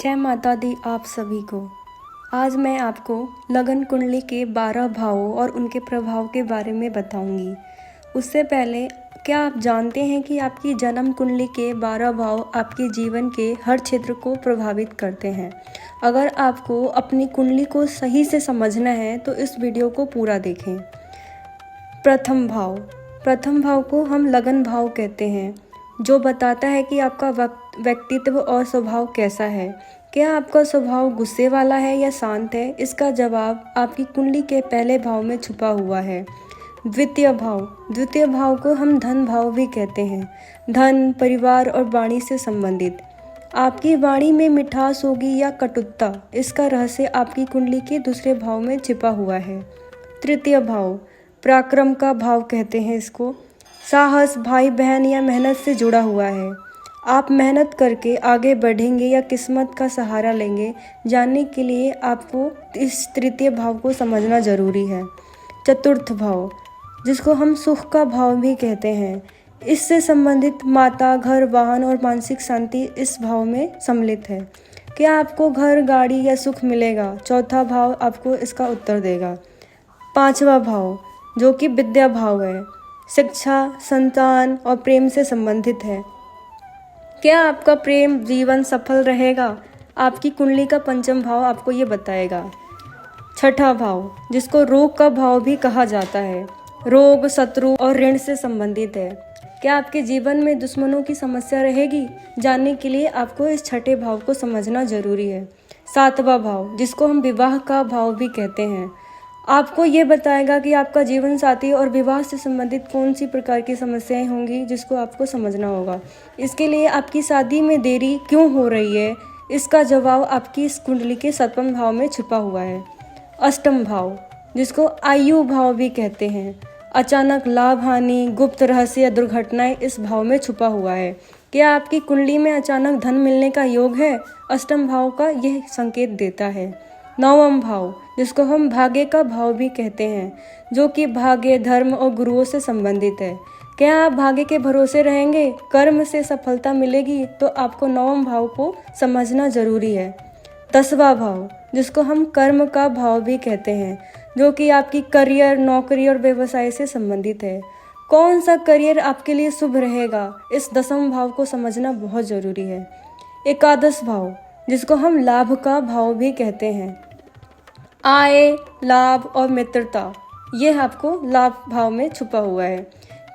जय माता दी आप सभी को। आज मैं आपको लगन कुंडली के 12 भावों और उनके प्रभाव के बारे में बताऊंगी। उससे पहले क्या आप जानते हैं कि आपकी जन्म कुंडली के 12 भाव आपके जीवन के हर क्षेत्र को प्रभावित करते हैं। अगर आपको अपनी कुंडली को सही से समझना है तो इस वीडियो को पूरा देखें। प्रथम भाव को हम लगन भाव कहते हैं, जो बताता है कि आपका व्यक्तित्व और स्वभाव कैसा है। क्या आपका स्वभाव गुस्से वाला है या शांत है? इसका जवाब आपकी कुंडली के पहले भाव में छुपा हुआ है। द्वितीय भाव को हम धन भाव भी कहते हैं। धन, परिवार और वाणी से संबंधित। आपकी वाणी में मिठास होगी या कटुता, इसका रहस्य आपकी कुंडली के दूसरे भाव में छिपा हुआ है। तृतीय भाव पराक्रम का भाव कहते हैं इसको। साहस, भाई बहन या मेहनत से जुड़ा हुआ है। आप मेहनत करके आगे बढ़ेंगे या किस्मत का सहारा लेंगे, जानने के लिए आपको इस तृतीय भाव को समझना जरूरी है। चतुर्थ भाव, जिसको हम सुख का भाव भी कहते हैं, इससे संबंधित माता, घर, वाहन और मानसिक शांति इस भाव में सम्मिलित है। क्या आपको घर, गाड़ी या सुख मिलेगा? चौथा भाव आपको इसका उत्तर देगा। पांचवा भाव, जो कि विद्या भाव है, शिक्षा, संतान और प्रेम से संबंधित है। क्या आपका प्रेम जीवन सफल रहेगा? आपकी कुंडली का पंचम भाव आपको ये बताएगा। छठा भाव, जिसको रोग का भाव भी कहा जाता है, रोग, शत्रु और ऋण से संबंधित है। क्या आपके जीवन में दुश्मनों की समस्या रहेगी? जानने के लिए आपको इस छठे भाव को समझना जरूरी है। सातवां भाव, जिसको हम विवाह का भाव भी कहते हैं, आपको ये बताएगा कि आपका जीवन साथी और विवाह से संबंधित कौन सी प्रकार की समस्याएं होंगी, जिसको आपको समझना होगा। इसके लिए आपकी शादी में देरी क्यों हो रही है, इसका जवाब आपकी इस कुंडली के 7वें भाव में छुपा हुआ है। अष्टम भाव, जिसको आयु भाव भी कहते हैं, अचानक लाभ, हानि, गुप्त रहस्य या दुर्घटनाएं इस भाव में छुपा हुआ है। क्या आपकी कुंडली में अचानक धन मिलने का योग है? अष्टम भाव का यह संकेत देता है। नवम भाव, जिसको हम भाग्य का भाव भी कहते हैं, जो कि भाग्य, धर्म और गुरुओं से संबंधित है। क्या आप भाग्य के भरोसे रहेंगे? कर्म से सफलता मिलेगी? तो आपको नवम भाव को समझना जरूरी है। 10वां भाव, जिसको हम कर्म का भाव भी कहते हैं, जो कि आपकी करियर, नौकरी और व्यवसाय से संबंधित है। कौन सा करियर आपके लिए शुभ रहेगा, इस 10वें भाव को समझना बहुत जरूरी है। एकादश भाव, जिसको हम लाभ का भाव भी कहते हैं, आय, लाभ और मित्रता, यह आपको लाभ भाव में छुपा हुआ है।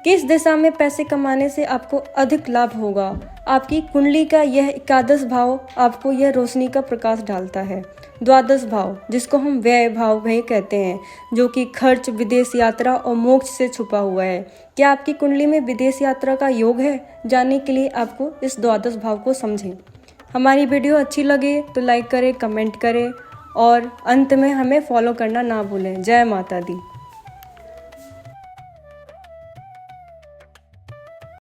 किस दिशा में पैसे कमाने से आपको अधिक लाभ होगा? आपकी कुंडली का यह एकादश भाव आपको यह रोशनी का प्रकाश डालता है। द्वादश भाव, जिसको हम व्यय भाव भी कहते हैं, जो कि खर्च, विदेश यात्रा और मोक्ष से छुपा हुआ है। क्या आपकी कुंडली में विदेश यात्रा का योग है? जानने के लिए आपको इस द्वादश भाव को समझें। हमारी वीडियो अच्छी लगे तो लाइक करें, कमेंट करें और अंत में हमें फॉलो करना ना भूलें। जय माता दी।